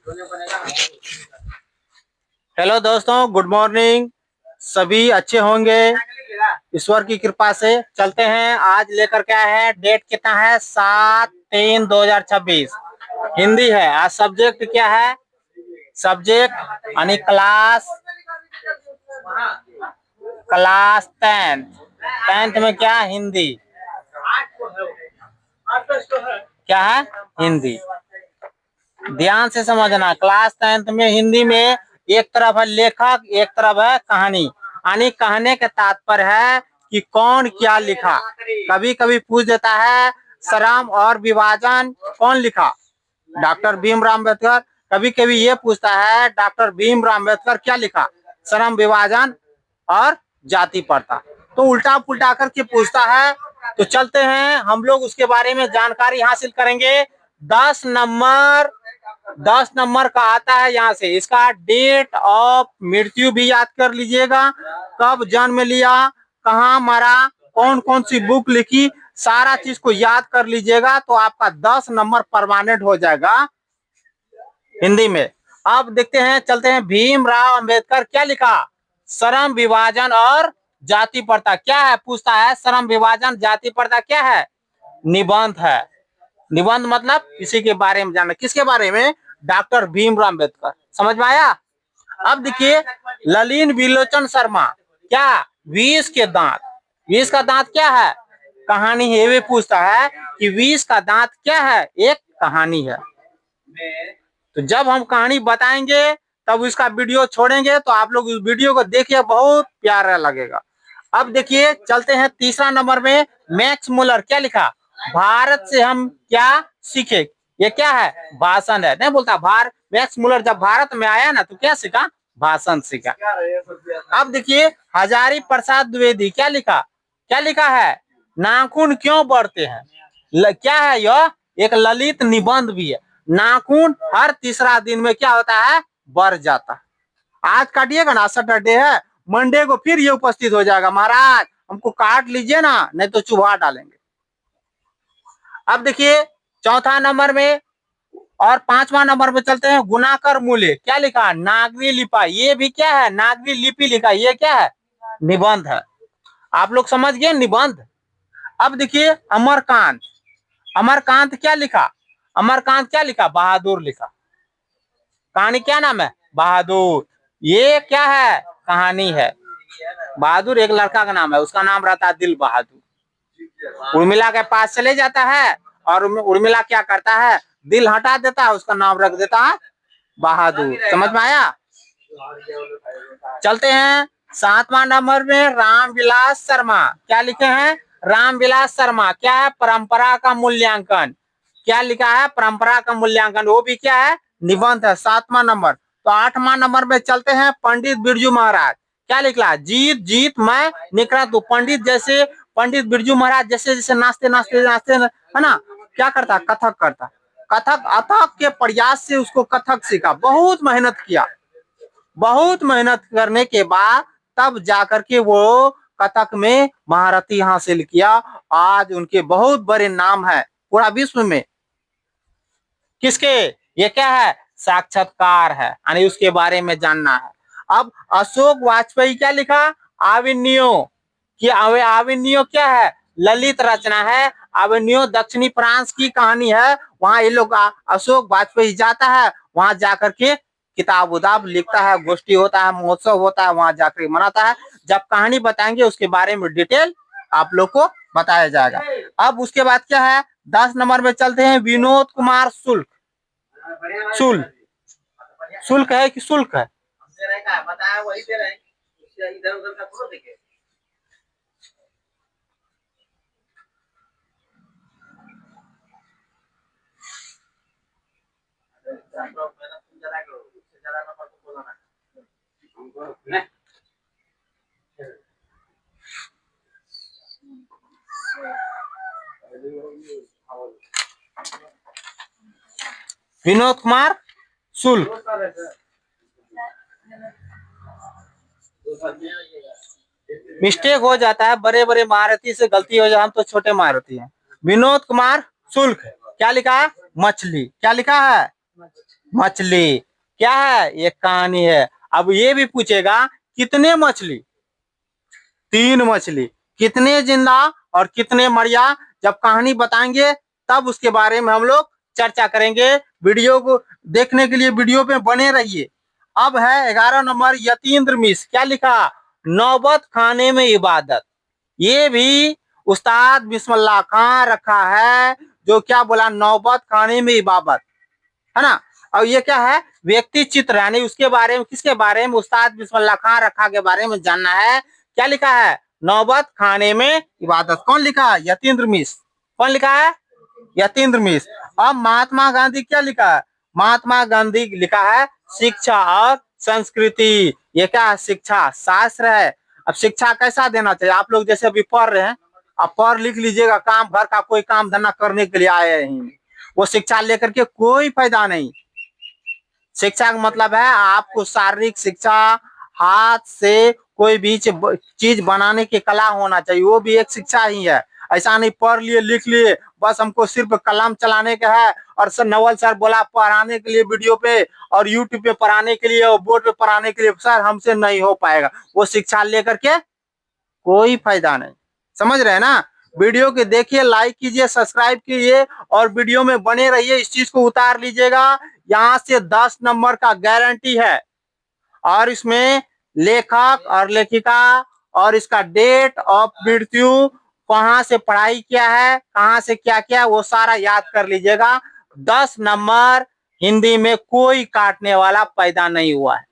Hello दोस्तों, good morning. सभी अच्छे होंगे ईश्वर की कृपा से। चलते हैं, आज लेकर क्या है, डेट कितना है, 7/3/2026। हिंदी है आज। सब्जेक्ट क्या है, सब्जेक्ट यानी क्लास 10th में क्या हिंदी, क्या है हिंदी। ध्यान से समझना, क्लास 10th में हिंदी में एक तरफ है लेखक, एक तरफ है कहानी। यानी कहने के तात्पर्य है कि कौन क्या लिखा। कभी कभी पूछ देता है श्रम और विभाजन कौन लिखा, डॉक्टर भीमराव अम्बेडकर। कभी कभी ये पूछता है डॉक्टर भीमराव अम्बेडकर क्या लिखा, श्रम विभाजन और जाति प्रथा। तो उल्टा पुल्टा करके पूछता है। तो चलते हैं हम लोग उसके बारे में जानकारी हासिल करेंगे। 10 नंबर 10 नंबर का आता है यहाँ से। इसका डेट ऑफ मृत्यु भी याद कर लीजिएगा, कब जन्म लिया, कहाँ मरा, कौन कौन सी बुक लिखी, सारा चीज को याद कर लीजिएगा तो आपका 10 नंबर परमानेंट हो जाएगा हिंदी में। अब देखते हैं, चलते हैं, भीमराव अंबेडकर क्या लिखा, श्रम विभाजन और जाति प्रथा। क्या है पूछता है, श्रम विभाजन जाति प्रथा क्या है, निबंध है। निबंध मतलब किसी के बारे में जानना। किसके बारे में, डॉक्टर भीमराव अम्बेडकर। समझ में आया। अब देखिए, ललिन विलोचन शर्मा क्या, विष के दांत। विष का दांत क्या है, कहानी है। वे पूछता है कि विष का दांत क्या है, एक कहानी है। तो जब हम कहानी बताएंगे तब इसका वीडियो छोड़ेंगे, तो आप लोग इस वीडियो को देखिए, बहुत प्यारा लगेगा। अब देखिए, चलते हैं तीसरा नंबर में। मैक्स मुलर क्या लिखा, भारत से हम क्या सीखे। ये क्या है, भाषण है। नहीं बोलता भारत, मैक्स मुलर जब भारत में आया ना तो क्या सीखा, भाषण सीखा। अब देखिए, हजारी प्रसाद द्विवेदी क्या लिखा, क्या लिखा है, नाखून क्यों बढ़ते हैं। क्या है यह, एक ललित निबंध भी है। नाखून हर तीसरा दिन में क्या होता है, बढ़ जाता है। आज काटिएगा ना, सैटरडे है, मंडे को फिर ये उपस्थित हो जाएगा, महाराज हमको काट लीजिए ना, नहीं तो चुभा डालेंगे। अब देखिए, चौथा नंबर में और पांचवा नंबर पे चलते हैं। गुणाकर मूल्य क्या लिखा, नागरी लिपा। ये भी क्या है, नागरी लिपि लिखा। ये क्या है, निबंध है। आप लोग समझ गए निबंध। अब देखिए, अमरकांत। अमरकांत क्या लिखा, अमरकांत क्या लिखा, बहादुर लिखा। कहानी क्या नाम है, बहादुर। ये क्या है, कहानी है। बहादुर एक लड़का का नाम है, उसका नाम रहता है दिल बहादुर। उर्मिला के पास चले जाता है और उर्मिला क्या करता है, दिल हटा देता है, उसका नाम रख देता है बहादुर। समझ में आया। चलते हैं 7वां नंबर में। रामविलास शर्मा क्या लिखे हैं, रामविलास शर्मा क्या है, परंपरा का मूल्यांकन। क्या लिखा है, परंपरा का मूल्यांकन। वो भी क्या है, निबंध है। 7वां नंबर। तो 8वां नंबर में चलते हैं। पंडित बिरजू महाराज क्या लिखा, जीत जीत मैं निकला तू। पंडित जैसे, पंडित बिरजू महाराज जैसे जैसे नाचते नाचते नाचते है ना, क्या करता, कथक करता। कथक, अथक के प्रयास से उसको कथक सीखा, बहुत मेहनत किया। बहुत मेहनत करने के बाद तब जाकर के वो कथक में महारथी हासिल किया। आज उनके बहुत बड़े नाम है पूरा विश्व में। किसके, ये क्या है, साक्षात्कार है, यानी उसके बारे में जानना है। अब अशोक वाजपेयी क्या लिखा, आविन्यो। कि आविन्यो क्या है, ललित रचना है। आविन्यो दक्षिणी फ्रांस की कहानी है। वहां ये लोग, अशोक वाजपेयी जाता है, वहां जाकर के किताब उदाब लिखता है, गोष्ठी होता है, महोत्सव होता है, वहां जाकर मनाता है। जब कहानी बताएंगे उसके बारे में डिटेल आप लोग को बताया जाएगा। अब उसके बाद क्या है, 10 नंबर में चलते हैं। विनोद कुमार शुक्ल। शुल्क, शुल्क है कि शुल्क है, विनोद कुमार शुल्क। मिस्टेक हो जाता है, बड़े बड़े महारथी से गलती हो जाए, हम तो छोटे महारथी हैं। विनोद कुमार शुल्क क्या लिखा है, मछली। क्या लिखा है, मछली। क्या है? एक कहानी है। अब ये भी पूछेगा कितने मछली? 3 मछली। कितने जिंदा और कितने मरिया? जब कहानी बताएंगे तब उसके बारे में हम लोग चर्चा करेंगे। वीडियो को देखने के लिए वीडियो पे बने रहिए। अब है 11 नंबर यतीन्द्र मिश्र। क्या लिखा? नौबत खाने में इबादत। ये भी उस्ताद बिस्मिल्लाह खान रखा है, जो क्या बोला? नौबत खाने में इबादत, है ना। और ये क्या है? व्यक्ति चित्र, यानी उसके बारे में, किसके बारे में? उस्ताद बिस्मिल्लाह खान रखा के बारे में जानना है। क्या लिखा है? नौबत खाने में इबादत। कौन लिखा? यतीन्द्र मिश्र। कौन लिखा है? यतीन्द्र मिश्र। अब महात्मा गांधी क्या लिखा है? महात्मा गांधी लिखा है शिक्षा और संस्कृति। ये क्या है? शिक्षा शास्त्र है। अब शिक्षा कैसा देना चाहिए? आप लोग जैसे अभी पढ़ रहे हैं, अब पढ़ लिख लीजिएगा, काम घर का कोई काम धंधा करने के लिए आए हैं, वो शिक्षा लेकर के कोई फायदा नहीं। शिक्षा का मतलब है आपको शारीरिक शिक्षा, हाथ से कोई भी चीज बनाने की कला होना चाहिए, वो भी एक शिक्षा ही है। ऐसा नहीं पढ़ लिए लिख लिए बस हमको सिर्फ कलम चलाने का है, और सर नवल सर बोला पढ़ाने के लिए वीडियो पे और यूट्यूब पे पढ़ाने के लिए और बोर्ड पे पढ़ाने के लिए, सर हमसे नहीं हो पाएगा। वो शिक्षा लेकर के कोई फायदा नहीं। समझ रहे हैं ना? वीडियो के देखिए, लाइक कीजिए, सब्सक्राइब कीजिए और वीडियो में बने रहिए। इस चीज को उतार लीजिएगा, यहाँ से 10 नंबर का गारंटी है। और इसमें लेखक और लेखिका और इसका डेट ऑफ मृत्यु, कहाँ से पढ़ाई किया है, कहाँ से क्या किया, वो सारा याद कर लीजिएगा। 10 नंबर हिंदी में कोई काटने वाला पैदा नहीं हुआ है।